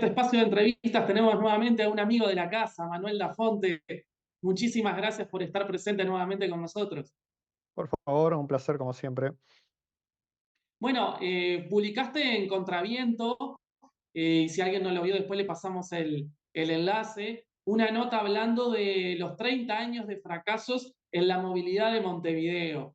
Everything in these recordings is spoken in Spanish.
este espacio de entrevistas tenemos nuevamente a un amigo de la casa, Manuel Lafonte. Muchísimas gracias por estar presente nuevamente con nosotros. Por favor, un placer como siempre. Bueno, publicaste en Contraviento, y si alguien no lo vio, después le pasamos el enlace, una nota hablando de los 30 años de fracasos en la movilidad de Montevideo.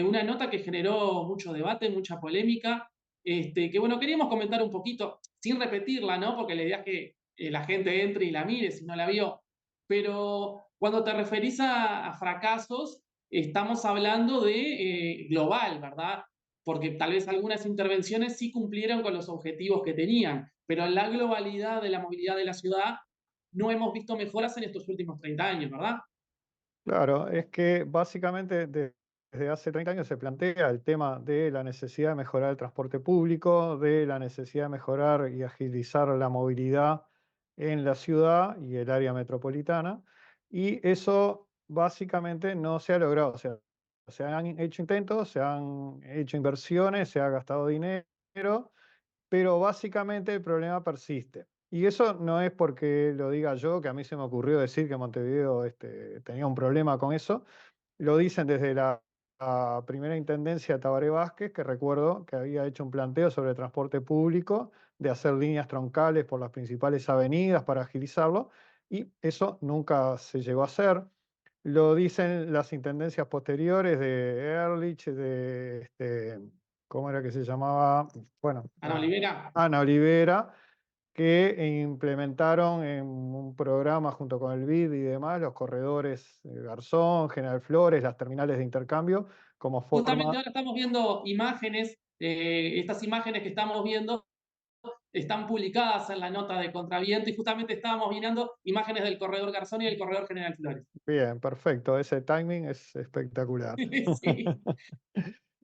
Una nota que generó mucho debate, mucha polémica, que bueno, queríamos comentar un poquito, sin repetirla, ¿no? Porque la idea es que la gente entre y la mire si no la vio. Pero cuando te referís a fracasos, estamos hablando de global, ¿verdad? Porque tal vez algunas intervenciones sí cumplieron con los objetivos que tenían, pero en la globalidad de la movilidad de la ciudad no hemos visto mejoras en estos últimos 30 años, ¿verdad? Claro, es que básicamente desde hace 30 años se plantea el tema de la necesidad de mejorar el transporte público, de la necesidad de mejorar y agilizar la movilidad en la ciudad y el área metropolitana, y eso básicamente no se ha logrado. O sea, se han hecho intentos, se han hecho inversiones, se ha gastado dinero, pero básicamente el problema persiste. Y eso no es porque lo diga yo, que a mí se me ocurrió decir que Montevideo tenía un problema con eso. Lo dicen desde la primera intendencia de Tabaré Vázquez, que recuerdo que había hecho un planteo sobre transporte público, de hacer líneas troncales por las principales avenidas para agilizarlo, y eso nunca se llegó a hacer. Lo dicen las intendencias posteriores de Ehrlich, ¿cómo era que se llamaba? Bueno, Ana Olivera. Ana Olivera, que implementaron en un programa junto con el BID y demás los corredores Garzón, General Flores, las terminales de intercambio, como Justamente forma. ahora estamos viendo imágenes, estas imágenes que estamos viendo están publicadas en la nota de Contraviento y justamente estábamos mirando imágenes del corredor Garzón y del corredor General Flores. Bien, perfecto, ese timing es espectacular. Sí,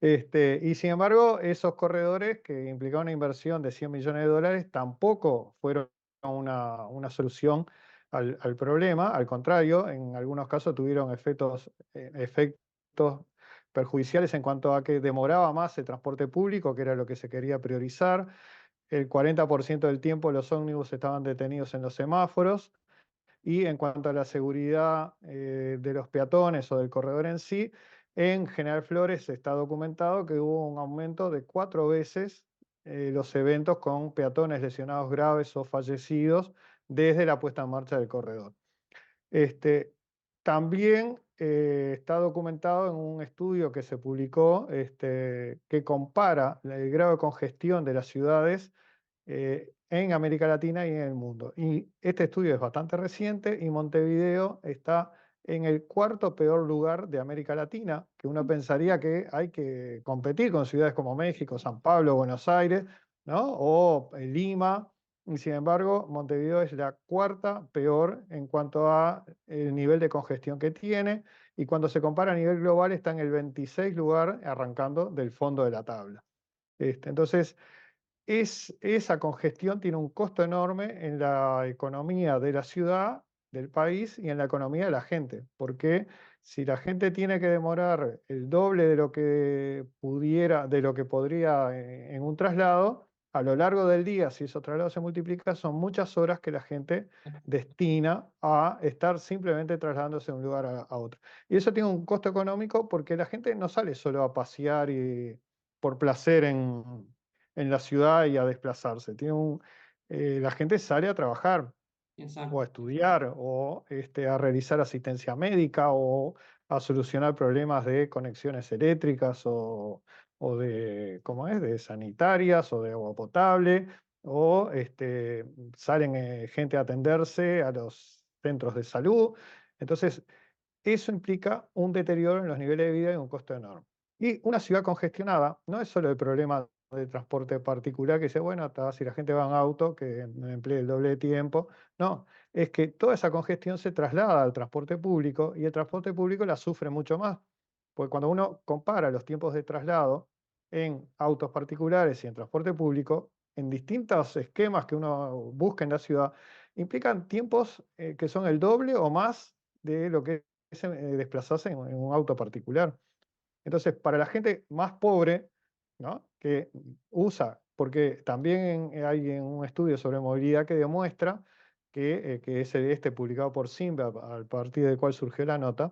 Y sin embargo, esos corredores que implicaban una inversión de 100 millones de dólares tampoco fueron una solución al problema. Al contrario, en algunos casos tuvieron efectos perjudiciales en cuanto a que demoraba más el transporte público, que era lo que se quería priorizar. El 40% del tiempo los ómnibus estaban detenidos en los semáforos. Y en cuanto a la seguridad de los peatones o del corredor en sí, en General Flores está documentado que hubo un aumento de 4 veces los eventos con peatones lesionados graves o fallecidos desde la puesta en marcha del corredor. Este, También está documentado en un estudio que se publicó que compara el grado de congestión de las ciudades en América Latina y en el mundo. Y este estudio es bastante reciente y Montevideo está en el cuarto peor lugar de América Latina, que uno pensaría que hay que competir con ciudades como México, San Pablo, Buenos Aires, ¿no? O Lima. Y sin embargo, Montevideo es la cuarta peor en cuanto a el nivel de congestión que tiene, y cuando se compara a nivel global está en el 26 lugar, arrancando del fondo de la tabla. Entonces, esa congestión tiene un costo enorme en la economía de la ciudad, del país y en la economía de la gente, porque si la gente tiene que demorar el doble de lo que pudiera, de lo que podría en un traslado, a lo largo del día, si esos traslados se multiplican, son muchas horas que la gente destina a estar simplemente trasladándose de un lugar a otro. Y eso tiene un costo económico porque la gente no sale solo a pasear y por placer en la ciudad y a desplazarse. La gente sale a trabajar o a exacto. estudiar o a realizar asistencia médica o a solucionar problemas de conexiones eléctricas o de, ¿cómo es?, de sanitarias o de agua potable, o salen gente a atenderse a los centros de salud. Entonces, eso implica un deterioro en los niveles de vida y un costo enorme. Y una ciudad congestionada no es solo el problema de transporte particular, que dice, bueno, si la gente va en auto, que me emplee el doble de tiempo. No, es que toda esa congestión se traslada al transporte público y el transporte público la sufre mucho más. Porque cuando uno compara los tiempos de traslado en autos particulares y en transporte público, en distintos esquemas que uno busca en la ciudad, implican tiempos que son el doble o más de lo que desplazarse en un auto particular. Entonces, para la gente más pobre, ¿no?, que usa porque también hay un estudio sobre movilidad que demuestra que es este publicado por Simba, a partir del cual surgió la nota,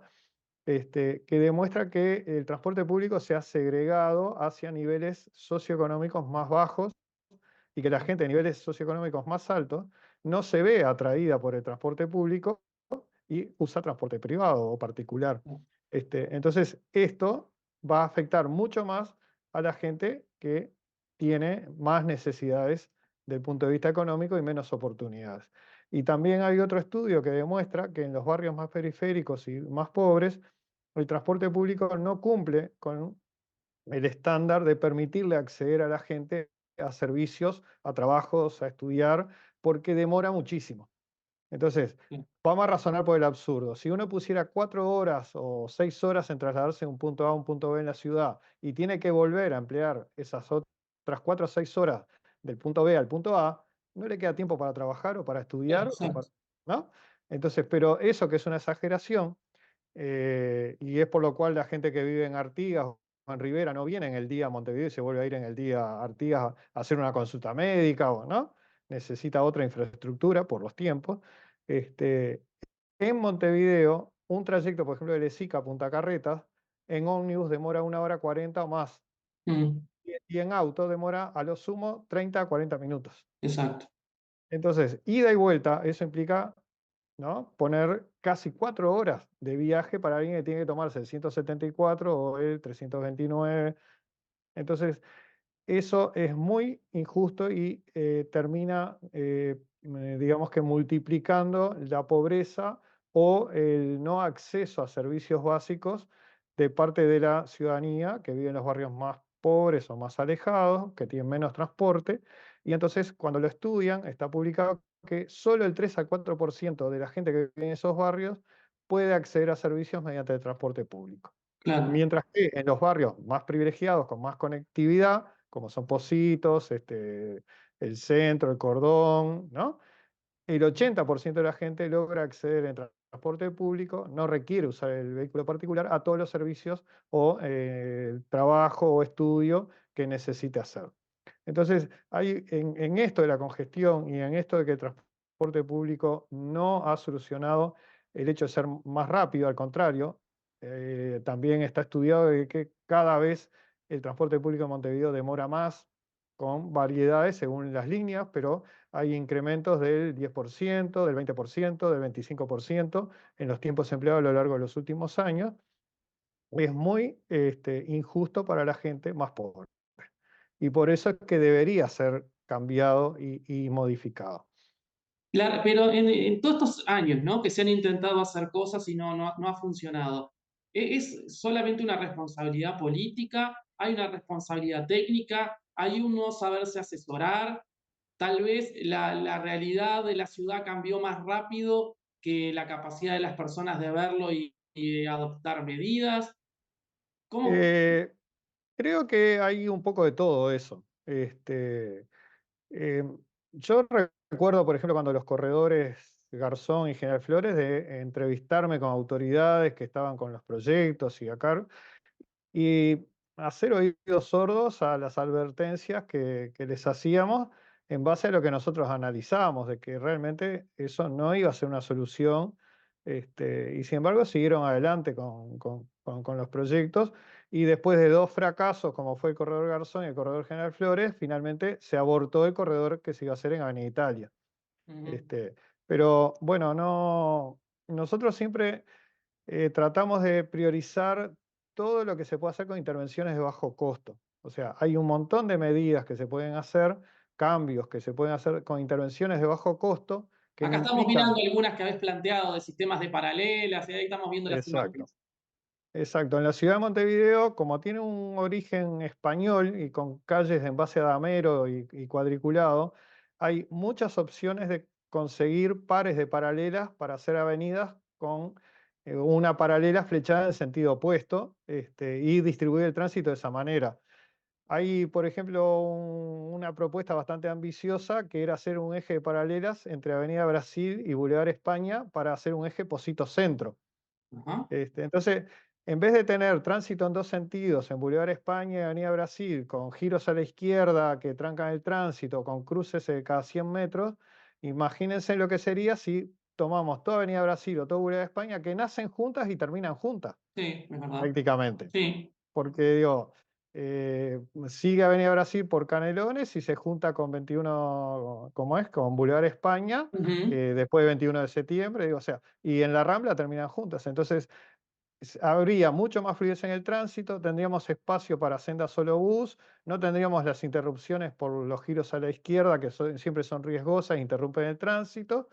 que demuestra que el transporte público se ha segregado hacia niveles socioeconómicos más bajos y que la gente de niveles socioeconómicos más altos no se ve atraída por el transporte público y usa transporte privado o particular. Entonces, esto va a afectar mucho más a la gente que tiene más necesidades del punto de vista económico y menos oportunidades. Y también hay otro estudio que demuestra que en los barrios más periféricos y más pobres, el transporte público no cumple con el estándar de permitirle acceder a la gente a servicios, a trabajos, a estudiar, porque demora muchísimo. Entonces, Sí, vamos a razonar por el absurdo. Si uno pusiera 4 horas o 6 horas en trasladarse de un punto A a un punto B en la ciudad y tiene que volver a emplear esas otras 4 o 6 horas del punto B al punto A, no le queda tiempo para trabajar o para estudiar, exacto. ¿no? Entonces, pero eso que es una exageración, y es por lo cual la gente que vive en Artigas o en Rivera no viene en el día a Montevideo y se vuelve a ir en el día a Artigas a hacer una consulta médica, o, ¿no? Necesita otra infraestructura por los tiempos. Este, en Montevideo, un trayecto, por ejemplo, de Lezica a Punta Carretas, en ómnibus demora 1 hora 40 o más. Mm, Y en auto demora a lo sumo 30 a 40 minutos. exacto, Entonces, ida y vuelta, eso implica, ¿no? Poner casi 4 horas de viaje para alguien que tiene que tomarse el 174 o el 329. Entonces, eso es muy injusto y termina, digamos que multiplicando la pobreza o el no acceso a servicios básicos de parte de la ciudadanía que vive en los barrios más pobres o más alejados, que tienen menos transporte. Y entonces, cuando lo estudian, está publicado que solo el 3 al 4% de la gente que vive en esos barrios puede acceder a servicios mediante el transporte público. claro, Mientras que en los barrios más privilegiados, con más conectividad, como son Positos, el centro, el Cordón, ¿no? El 80% de la gente logra acceder en transporte público, no requiere usar el vehículo particular a todos los servicios o trabajo o estudio que necesite hacer. Entonces, hay en esto de la congestión y en esto de que el transporte público no ha solucionado el hecho de ser más rápido, al contrario, también está estudiado de que cada vez el transporte público en Montevideo demora más, con variedades según las líneas, pero hay incrementos del 10%, del 20%, del 25% en los tiempos empleados a lo largo de los últimos años. Es muy injusto para la gente más pobre. Y por eso es que debería ser cambiado y modificado. claro, pero en todos estos años, ¿no? Que se han intentado hacer cosas y no ha funcionado. ¿Es solamente una responsabilidad política? ¿Hay una responsabilidad técnica? ¿Hay un no saberse asesorar? Tal vez la realidad de la ciudad cambió más rápido que la capacidad de las personas de verlo y adoptar medidas. ¿Cómo? Eh, Creo que hay un poco de todo eso. Em, yo recuerdo, por ejemplo, cuando los corredores Garzón y General Flores, de entrevistarme con autoridades que estaban con los proyectos y acá, y hacer oídos sordos a las advertencias que les hacíamos en base a lo que nosotros analizábamos, de que realmente eso no iba a ser una solución, y sin embargo siguieron adelante con los proyectos, y después de dos fracasos, como fue el Corredor Garzón y el Corredor General Flores, finalmente se abortó el corredor que se iba a hacer en Avenida Italia. Ujú. Este, pero bueno, no, nosotros siempre tratamos de priorizar todo lo que se puede hacer con intervenciones de bajo costo. O sea, hay un montón de medidas que se pueden hacer, cambios que se pueden hacer con intervenciones de bajo costo que no Acá estamos mirando implican... algunas que habéis planteado de sistemas de paralelas, y ahí estamos viendo las Exacto. imágenes. Exacto, en la ciudad de Montevideo, como tiene un origen español y con calles en base a damero y cuadriculado, hay muchas opciones de conseguir pares de paralelas para hacer avenidas con una paralela flechada en sentido opuesto, y distribuir el tránsito de esa manera. Hay, por ejemplo, una propuesta bastante ambiciosa que era hacer un eje de paralelas entre Avenida Brasil y Boulevard España para hacer un eje Posito Centro. Ajá. Entonces, en vez de tener tránsito en dos sentidos, en Boulevard España y Avenida Brasil, con giros a la izquierda que trancan el tránsito, con cruces cada 100 metros, imagínense lo que sería si tomamos toda Avenida Brasil o todo Boulevard España, que nacen juntas y terminan juntas, Sí, es verdad. prácticamente. Sí. Porque digo, sigue Avenida Brasil por Canelones y se junta con 21, ¿cómo es? Con Boulevard España, Ujú. después de 21 de septiembre, digo, o sea, y en la Rambla terminan juntas. Entonces, habría mucho más fluidez en el tránsito, tendríamos espacio para sendas solo bus, no tendríamos las interrupciones por los giros a la izquierda, que siempre son riesgosas e interrumpen el tránsito.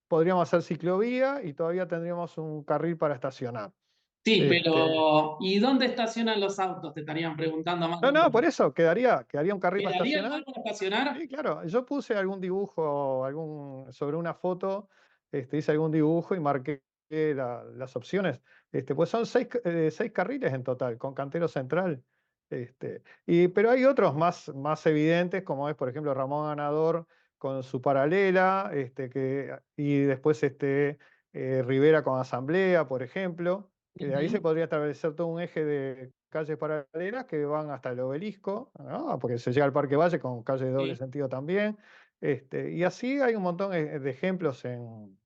Podríamos hacer ciclovía y todavía tendríamos un carril para estacionar. Sí, Este, pero ¿y dónde estacionan los autos? Te estarían preguntando más no, de no, uno. por eso quedaría un carril para ¿Quedaría estacionar. lugar para estacionar? Sí, claro. Yo puse algún dibujo, sobre una foto, hice algún dibujo y marqué las opciones. Pues son seis carriles en total, con cantero central. Pero hay otros más evidentes, como es, por ejemplo, Ramón Ganador con su paralela, y después Rivera con Asamblea, por ejemplo, que de ahí se Ujú. podría establecer todo un eje de calles paralelas que van hasta el obelisco, ¿no? Porque se llega al Parque Valle con calle de doble Sí. sentido también. Y así hay un montón de ejemplos en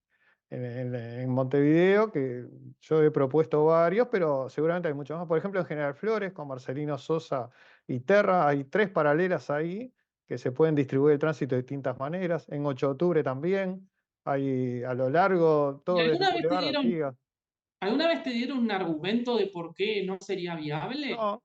Montevideo, que yo he propuesto varios, pero seguramente hay muchos más. Por ejemplo, en General Flores, con Marcelino Sosa y Terra, hay tres paralelas ahí que se pueden distribuir el tránsito de distintas maneras. En 8 de octubre también, hay a lo largo, ¿Y todo desde Boulevard Artigas. alguna vez te dieron un argumento de por qué no sería viable? No,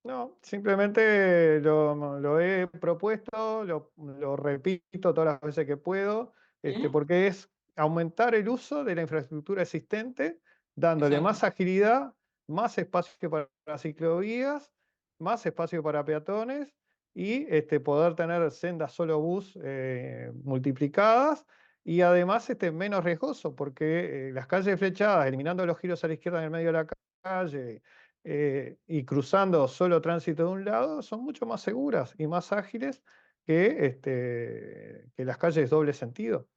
no, simplemente lo he propuesto, lo repito todas las veces que puedo, ¿Mm? porque es aumentar el uso de la infraestructura existente, dándole Exacto, más agilidad, más espacio para ciclovías, más espacio para peatones y poder tener sendas solo bus multiplicadas y además menos riesgoso, porque las calles flechadas, eliminando los giros a la izquierda en el medio de la calle, y cruzando solo tránsito de un lado, son mucho más seguras y más ágiles que las calles doble sentido.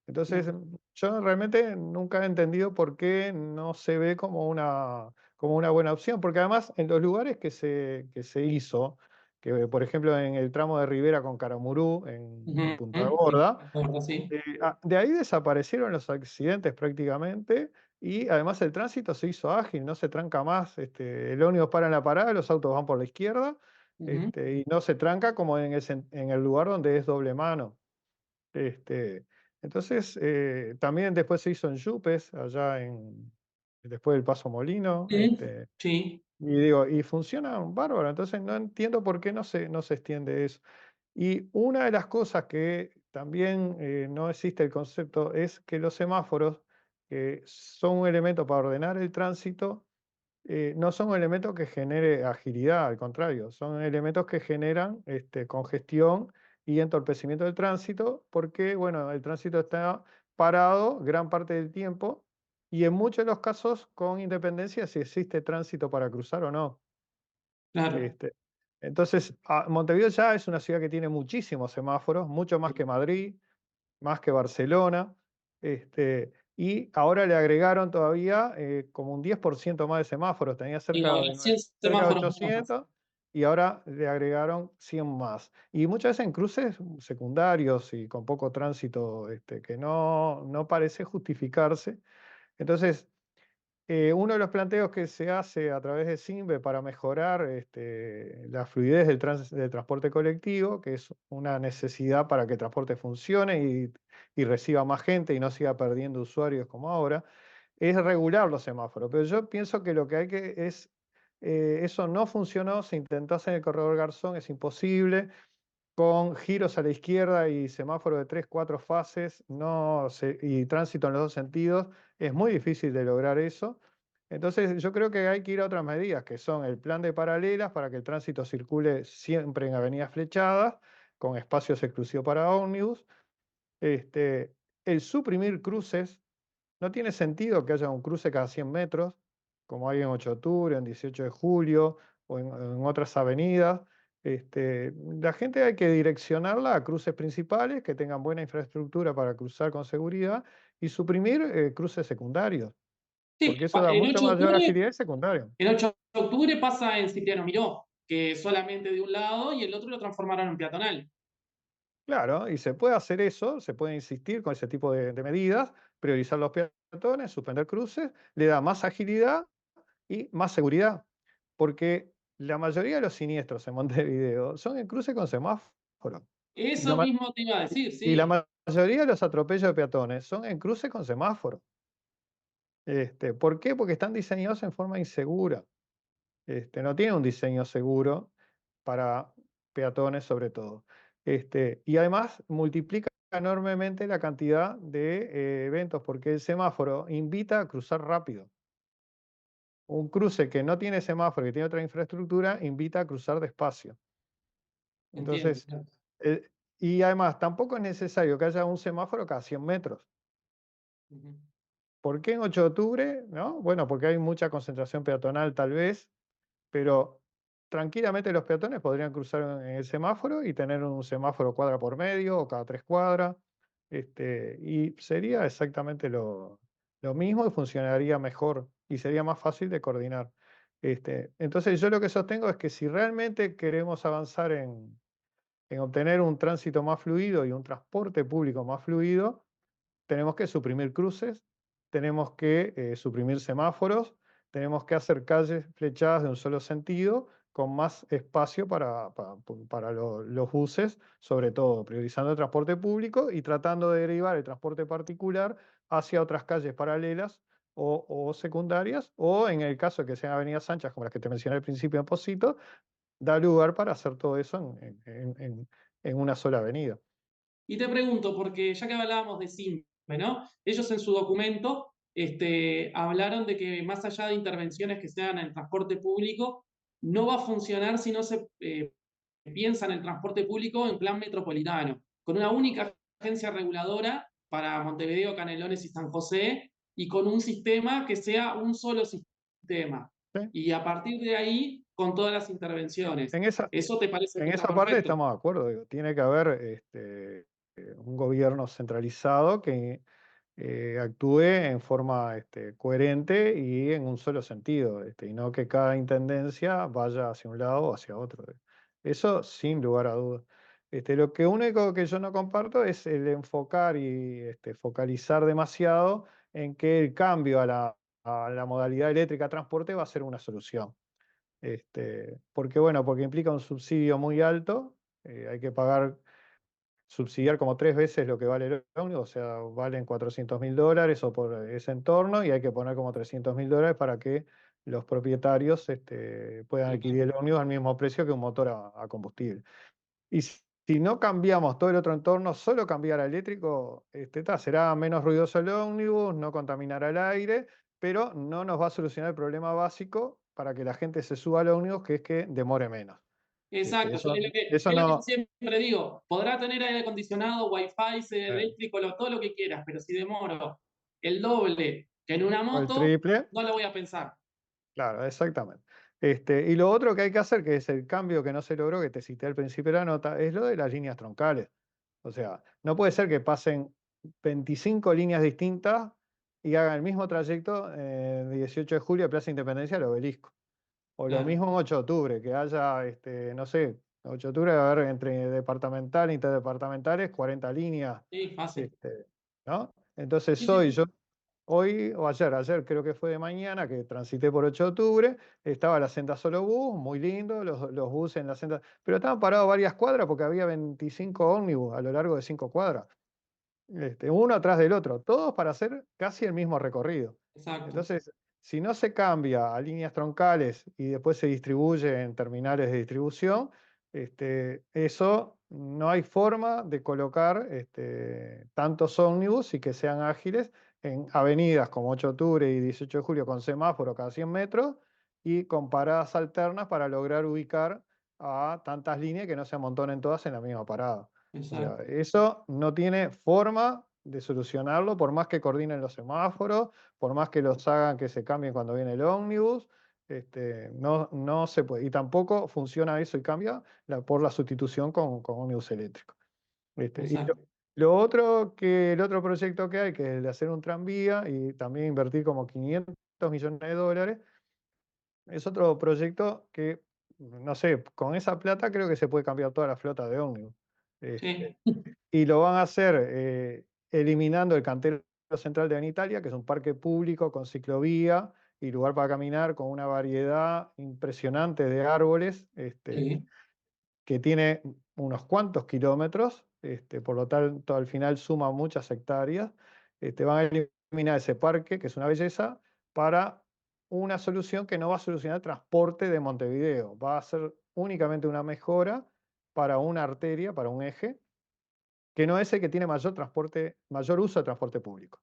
Entonces, claro. yo realmente nunca he entendido por qué no se ve como una buena opción, porque además en los lugares que se hizo, que por ejemplo en el tramo de Rivera con Caramurú, en Ujú, Punta sí, Gorda, la verdad, sí. de ahí desaparecieron los accidentes prácticamente y además el tránsito se hizo ágil, no se tranca más. El ómnibus para en la parada, los autos van por la izquierda, Ujú, y no se tranca como en el lugar donde es doble mano. Este, entonces, también después se hizo en Yupes, después del Paso Molino, ujú, sí, y funciona bárbaro. Entonces, no entiendo por qué no se extiende eso. Y una de las cosas que también no existe el concepto es que los semáforos, que son un elemento para ordenar el tránsito, no son un elemento que genere agilidad, al contrario, son elementos que generan congestión y entorpecimiento del tránsito, porque bueno, el tránsito está parado gran parte del tiempo y en muchos de los casos con independencia si existe tránsito para cruzar o no. claro. Este, entonces, Montevideo ya es una ciudad que tiene muchísimos semáforos, mucho más Sí. que Madrid, más que Barcelona, y ahora le agregaron todavía como un 10% más de semáforos, tenía Y cerca ahora de, 100 cerca de semáforos más. 800 y ahora le agregaron 100 más. Y muchas veces en cruces secundarios y con poco tránsito, que no parece justificarse. Entonces, uno de los planteos que se hace a través de SINVE para mejorar la fluidez del transporte colectivo, que es una necesidad para que el transporte funcione y reciba más gente y no siga perdiendo usuarios como ahora, es regular los semáforos. Pero yo pienso que lo que hay que es, eso no funcionó, se intentó hacer en el corredor Garzón, es imposible, con giros a la izquierda y semáforo de 3, 4 fases y tránsito en los dos sentidos, es muy difícil de lograr eso. Entonces, yo creo que hay que ir a otras medidas, que son el plan de paralelas para que el tránsito circule siempre en avenidas flechadas, con espacios exclusivos para ómnibus, este, el suprimir cruces. No tiene sentido que haya un cruce cada 100 metros, como hay en 8 de octubre, en 18 de julio o en otras avenidas. La gente hay que direccionarla a cruces principales que tengan buena infraestructura para cruzar con seguridad y suprimir cruces secundarios. Sí, porque eso da el mucha 8 de mayor octubre, agilidad y secundario. el 8 de octubre pasa en Cipriano Miró, que solamente de un lado y el otro lo transformaron en peatonal. Claro, y se puede hacer eso, se puede insistir con ese tipo de medidas, priorizar los peatones, suspender cruces, le da más agilidad y más seguridad, porque la mayoría de los siniestros en Montevideo son en cruce con semáforo. Y la, Eso ma- mismo te iba a decir, y la sí, mayoría de los atropellos de peatones son en cruce con semáforo. ¿Por qué? Porque están diseñados en forma insegura. No tiene un diseño seguro para peatones sobre todo. Y además multiplica enormemente la cantidad de eventos, porque el semáforo invita a cruzar rápido. Un cruce que no tiene semáforo, que tiene otra infraestructura, invita a cruzar despacio. entiendo. Entonces, eh, y además tampoco es necesario que haya un semáforo cada 100 metros. Ujú. ¿Por qué en 8 de octubre? ¿No? Bueno, porque hay mucha concentración peatonal tal vez, pero tranquilamente los peatones podrían cruzar en el semáforo y tener un semáforo cuadra por medio o cada 3 cuadras. Y sería exactamente lo mismo y funcionaría mejor y sería más fácil de coordinar. Entonces yo lo que sostengo es que si realmente queremos avanzar en obtener un tránsito más fluido y un transporte público más fluido, tenemos que suprimir cruces, tenemos que suprimir semáforos, tenemos que hacer calles flechadas de un solo sentido, con más espacio para los buses, sobre todo priorizando el transporte público y tratando de derivar el transporte particular hacia otras calles paralelas o secundarias, o en el caso de que sean avenidas anchas, como las que te mencioné al principio en Posito, da lugar para hacer todo eso en una sola avenida. Y te pregunto, porque ya que hablábamos de SINPE, ¿no? Ellos en su documento hablaron de que más allá de intervenciones que sean en transporte público, no va a funcionar si no se piensa en el transporte público en plan metropolitano, con una única agencia reguladora para Montevideo, Canelones y San José, y con un sistema que sea un solo sistema. ¿Sí? Y a partir de ahí, con todas las intervenciones. En esa, ¿Eso te parece que En está esa parte perfecto? estamos de acuerdo, digo, tiene que haber un gobierno centralizado que actúe en forma coherente y en un solo sentido, y no que cada intendencia vaya hacia un lado o hacia otro. Eso sin lugar a dudas. Lo que único que yo no comparto es el enfocar y focalizar demasiado en que el cambio a la modalidad eléctrica de transporte va a ser una solución. Porque bueno, porque implica un subsidio muy alto, hay que pagar, subsidiar como 3 veces lo que vale el ómnibus, o sea, valen $400.000 o por ese entorno, y hay que poner como $300.000 para que los propietarios puedan adquirir el ómnibus al mismo precio que un motor a combustible. Y si no cambiamos todo el otro entorno, solo cambiar a eléctrico, será menos ruidoso el ómnibus, no contaminará el aire, pero no nos va a solucionar el problema básico para que la gente se suba al ómnibus, que es que demore menos. Exacto, Eso, eso es lo que yo no, siempre digo. Podrá tener aire acondicionado, wifi, ser eh, eléctrico, todo lo que quieras, pero si demoro el doble que en una o el moto, triple. no lo voy a pensar. Claro, exactamente. Y lo otro que hay que hacer, que es el cambio que no se logró, que te cité al principio de la nota, es lo de las líneas troncales. O sea, no puede ser que pasen 25 líneas distintas y hagan el mismo trayecto de 18 de julio de Plaza Independencia al Obelisco. O lo Claro, mismo en 8 de octubre, que haya, no sé, 8 de octubre va a haber entre departamental e interdepartamentales 40 líneas, sí, fácil. ¿no? Entonces Sí, sí, sí. hoy o ayer creo que fue de mañana, que transité por 8 de octubre, estaba la senda solo bus, muy lindo, los buses en la senda, pero estaban parados varias cuadras porque había 25 ómnibus a lo largo de 5 cuadras, uno atrás del otro, todos para hacer casi el mismo recorrido. Exacto, Entonces, si no se cambia a líneas troncales y después se distribuye en terminales de distribución, eso no hay forma de colocar tantos ómnibus y que sean ágiles en avenidas como 8 de octubre y 18 de julio con semáforo cada 100 metros y con paradas alternas para lograr ubicar a tantas líneas que no se amontonen todas en la misma parada. O sea, exacto, eso no tiene forma de solucionarlo, por más que coordinen los semáforos, por más que los hagan que se cambien cuando viene el ómnibus, no se puede. Y tampoco funciona eso y cambia por la sustitución con ómnibus eléctrico. Y exacto. lo otro el otro proyecto que hay, que es el de hacer un tranvía y también invertir como 500 millones de dólares. Es otro proyecto que, no sé, con esa plata creo que se puede cambiar toda la flota de ómnibus. Sí, Y lo van a hacer eliminando el cantero central de Italia, que es un parque público con ciclovía y lugar para caminar, con una variedad impresionante de árboles, sí, que tiene unos cuantos kilómetros, por lo tanto al final suma muchas hectáreas. Van a eliminar ese parque, que es una belleza, para una solución que no va a solucionar el transporte de Montevideo, va a ser únicamente una mejora para una arteria, para un eje, que no es el que tiene mayor uso de transporte público.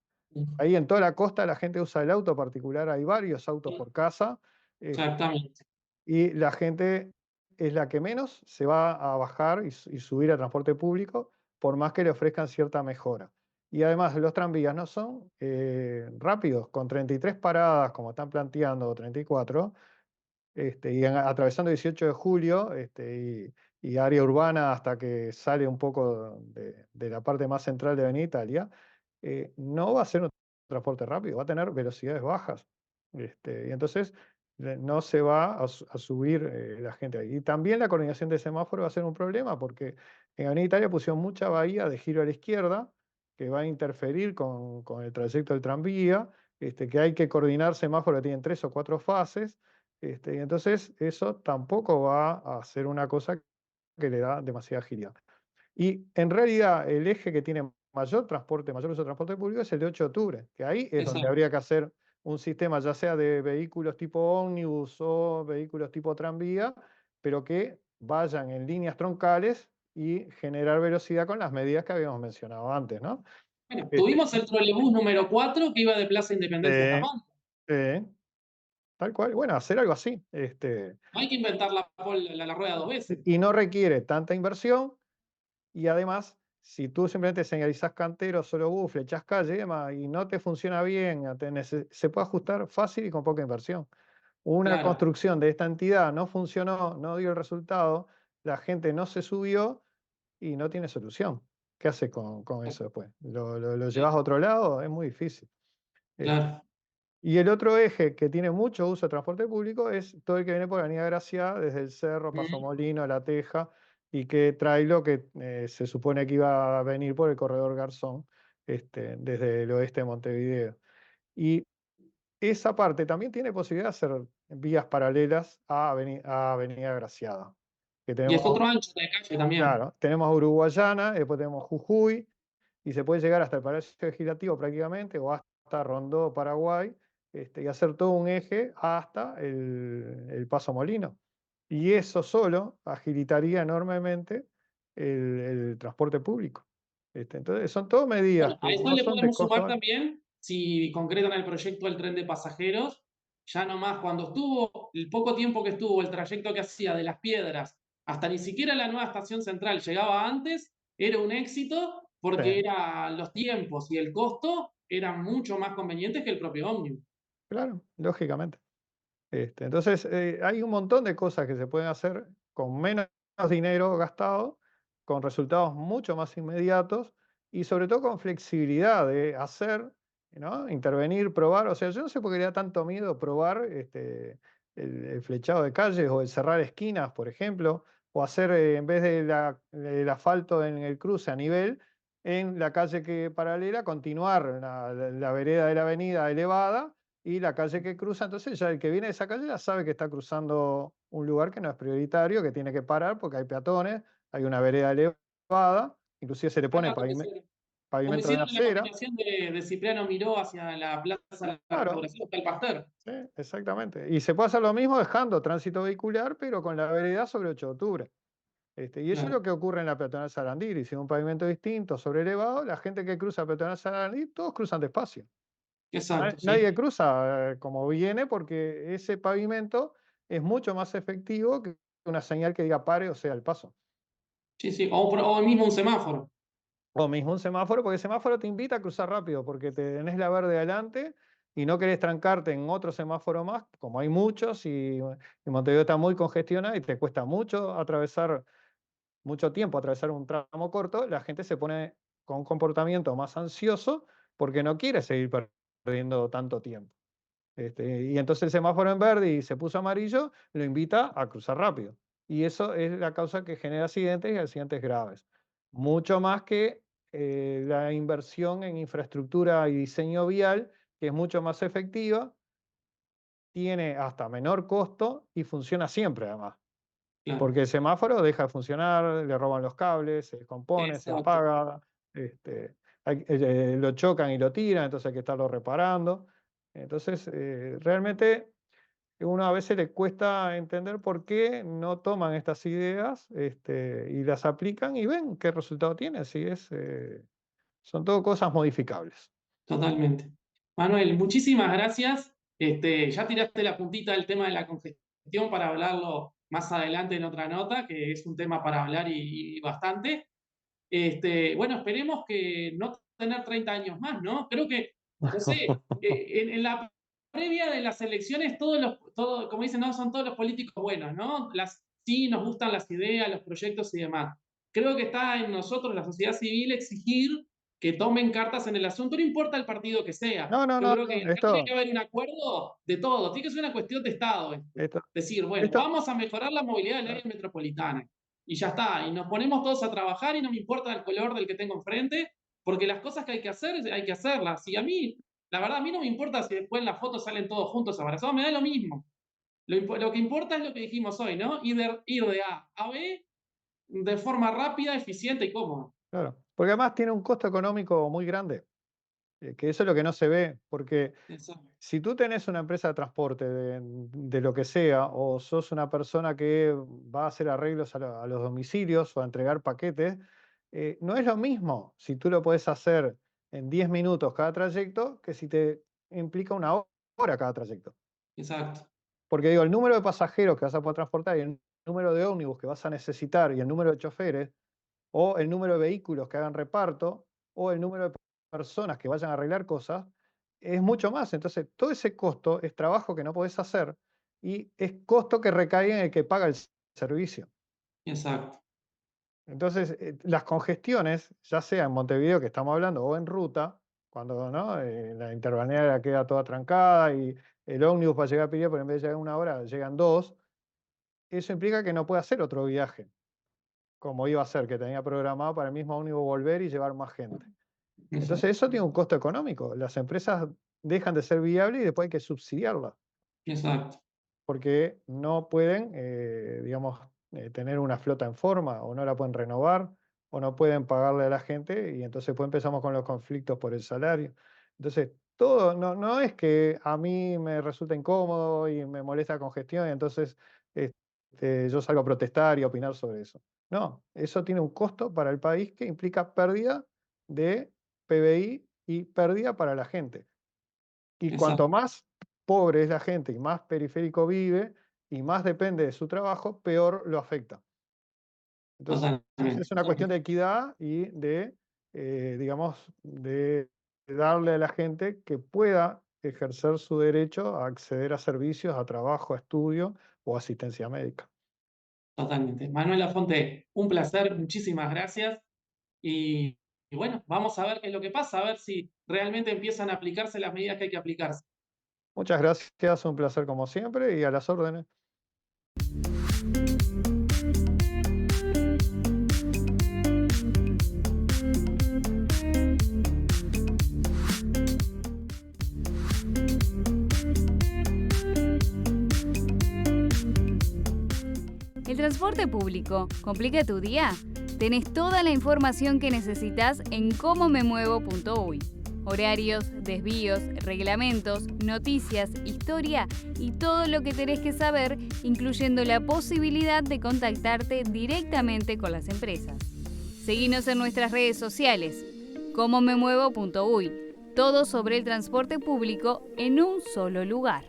Ahí en toda la costa la gente usa el auto particular, hay varios autos por casa, exactamente. y la gente es la que menos se va a bajar y subir a transporte público, por más que le ofrezcan cierta mejora. Y además los tranvías no son rápidos, con 33 paradas, como están planteando, o 34, atravesando 18 de julio, y área urbana hasta que sale un poco de la parte más central de Avenida Italia, no va a ser un transporte rápido, va a tener velocidades bajas. Y entonces no se va a subir la gente ahí. Y también la coordinación de semáforo va a ser un problema porque en Avenida Italia pusieron mucha bahía de giro a la izquierda que va a interferir con el trayecto del tranvía, que hay que coordinar semáforos que tienen 3 o 4 fases. Y entonces eso tampoco va a ser una cosa que le da demasiada agilidad. Y en realidad el eje que tiene mayor uso de transporte público es el de 8 de octubre, que ahí es donde Exacto. habría que hacer un sistema ya sea de vehículos tipo ómnibus o vehículos tipo tranvía, pero que vayan en líneas troncales y generar velocidad con las medidas que habíamos mencionado antes, ¿no? Bueno, Este, tuvimos el trolebús número 4 que iba de Plaza Independencia hasta eh, Pampa. eh, tal cual, bueno, hacer algo así. No hay que inventar la rueda dos veces. Y no requiere tanta inversión. Y además, si tú simplemente señalizas cantero, solo bus, flechas calle y demás, y no te funciona bien, se puede ajustar fácil y con poca inversión. Una Claro, construcción de esta entidad no funcionó, no dio el resultado, la gente no se subió y no tiene solución. ¿Qué haces con eso después? ¿Lo llevas a otro lado? Es muy difícil. Este, claro. y el otro eje que tiene mucho uso de transporte público es todo el que viene por la Avenida Gracia, desde el Cerro, Paso Mm. Molino, La Teja, y que trae lo que se supone que iba a venir por el corredor Garzón, desde el oeste de Montevideo. Y esa parte también tiene posibilidad de hacer vías paralelas a Avenida Graciada. Que Y tenemos, es otro ancho de calle también. claro, tenemos Uruguayana, después tenemos Jujuy, y se puede llegar hasta el Palacio Legislativo prácticamente, o hasta Rondó, Paraguay, y hacer todo un eje hasta el Paso Molino. Y eso solo agilitaría enormemente el transporte público. Entonces, son todas medidas Bueno, a que eso no le son de podemos costo sumar alto. también, si concretan el proyecto del tren de pasajeros, ya nomás cuando estuvo, el poco tiempo que estuvo, el trayecto que hacía de Las Piedras hasta ni siquiera la nueva estación central llegaba antes, era un éxito Sí, porque los tiempos y el costo eran mucho más convenientes que el propio ómnibus. claro, lógicamente. Entonces, hay un montón de cosas que se pueden hacer con menos dinero gastado, con resultados mucho más inmediatos y sobre todo con flexibilidad de hacer, ¿no? Intervenir, probar. O sea, yo no sé por qué le da tanto miedo probar el flechado de calles o el cerrar esquinas, por ejemplo, o hacer, en vez del asfalto en el cruce a nivel, en la calle que paralela, continuar la vereda de la avenida elevada y la calle que cruza, entonces ya el que viene de esa calle ya sabe que está cruzando un lugar que no es prioritario, que tiene que parar porque hay peatones, hay una vereda elevada, inclusive se le pone Bueno, como pavimento de hicieron en la acera. continuación de Cipriano Miró hacia la Plaza de la Claro, Restauración, hasta el Pasteur. sí, exactamente. Y se puede hacer lo mismo dejando tránsito vehicular, pero con la vereda sobre 8 de octubre. Y eso es Claro, lo que ocurre en la peatonal Sarandí, y si un pavimento distinto, sobre elevado, la gente que cruza peatonal Sarandí, todos cruzan despacio. exacto, sí. Nadie cruza como viene porque ese pavimento es mucho más efectivo que una señal que diga pare o sea el paso. Sí, sí. O mismo un semáforo. O mismo un semáforo, porque el semáforo te invita a cruzar rápido porque tenés la verde adelante y no querés trancarte en otro semáforo más, como hay muchos y Montevideo está muy congestionado y te cuesta mucho tiempo atravesar un tramo corto, la gente se pone con un comportamiento más ansioso porque no quiere seguir perdiendo tanto tiempo. Y entonces el semáforo en verde y se puso amarillo, lo invita a cruzar rápido. Y eso es la causa que genera accidentes y accidentes graves. Mucho más que la inversión en infraestructura y diseño vial, que es mucho más efectiva, tiene hasta menor costo y funciona siempre además. Claro, Porque el semáforo deja de funcionar, le roban los cables, se descompone, se exacto, apaga, lo chocan y lo tiran, entonces hay que estarlo reparando. Entonces, realmente uno a veces le cuesta entender por qué no toman estas ideas, y las aplican y ven qué resultado tiene. Son todo cosas modificables. totalmente. Manuel, muchísimas gracias. Ya tiraste la puntita del tema de la congestión para hablarlo más adelante en otra nota, que es un tema para hablar y bastante. Bueno, esperemos que no tener 30 años más, ¿no? Creo que, no sé, en la previa de las elecciones, como dicen, no son todos los políticos buenos, ¿no? Sí, nos gustan las ideas, los proyectos y demás. Creo que está en nosotros, la sociedad civil, exigir que tomen cartas en el asunto, no importa el partido que sea. No, no, Yo no, creo que no, acá tiene que haber un acuerdo de todo, tiene que ser una cuestión de Estado esto. esto, Decir, bueno, esto, vamos a mejorar la movilidad del área metropolitana y ya está, y nos ponemos todos a trabajar y no me importa el color del que tengo enfrente, porque las cosas que hay que hacer, hay que hacerlas. Y a mí, la verdad, a mí no me importa si después en la foto salen todos juntos abrazados, me da lo mismo. Lo que importa es lo que dijimos hoy, ¿no? Ir de A a B de forma rápida, eficiente y cómoda. claro, porque además tiene un costo económico muy grande, que eso es lo que no se ve, porque Exacto, si tú tenés una empresa de transporte de lo que sea, o sos una persona que va a hacer arreglos a los domicilios o a entregar paquetes, no es lo mismo si tú lo puedes hacer en 10 minutos cada trayecto que si te implica una hora cada trayecto. exacto, Porque digo, el número de pasajeros que vas a poder transportar y el número de ómnibus que vas a necesitar y el número de choferes o el número de vehículos que hagan reparto, o el número de personas que vayan a arreglar cosas, es mucho más. Entonces, todo ese costo es trabajo que no podés hacer y es costo que recae en el que paga el servicio. exacto, Entonces, las congestiones, ya sea en Montevideo, que estamos hablando, o en ruta, cuando ¿no? La interbalnearia queda toda trancada y el ómnibus para llegar a Piria, pero en vez de llegar una hora, llegan dos, eso implica que no puede hacer otro viaje, como iba a ser, que tenía programado para el mismo ómnibus volver y llevar más gente. Entonces, exacto, eso tiene un costo económico. Las empresas dejan de ser viables y después hay que subsidiarlas, exacto, porque no pueden, digamos, tener una flota en forma, o no la pueden renovar, o no pueden pagarle a la gente, y entonces pues empezamos con los conflictos por el salario. Entonces, todo, no es que a mí me resulta incómodo y me molesta la congestión, y entonces yo salgo a protestar y a opinar sobre eso. No, eso tiene un costo para el país que implica pérdida de PBI y pérdida para la gente. Y cuanto exacto, más pobre es la gente y más periférico vive y más depende de su trabajo, peor lo afecta. Entonces, totalmente. es una cuestión de equidad y digamos, de darle a la gente que pueda ejercer su derecho a acceder a servicios, a trabajo, a estudio o asistencia médica. Totalmente. Manuela Fonte, un placer, muchísimas gracias. Y bueno, vamos a ver qué es lo que pasa, a ver si realmente empiezan a aplicarse las medidas que hay que aplicarse. Muchas gracias, un placer como siempre y a las órdenes. ¿El transporte público complica tu día? Tenés toda la información que necesitas en comomemuevo.uy. Horarios, desvíos, reglamentos, noticias, historia y todo lo que tenés que saber, incluyendo la posibilidad de contactarte directamente con las empresas. Seguinos en nuestras redes sociales, comomemuevo.uy. Todo sobre el transporte público en un solo lugar.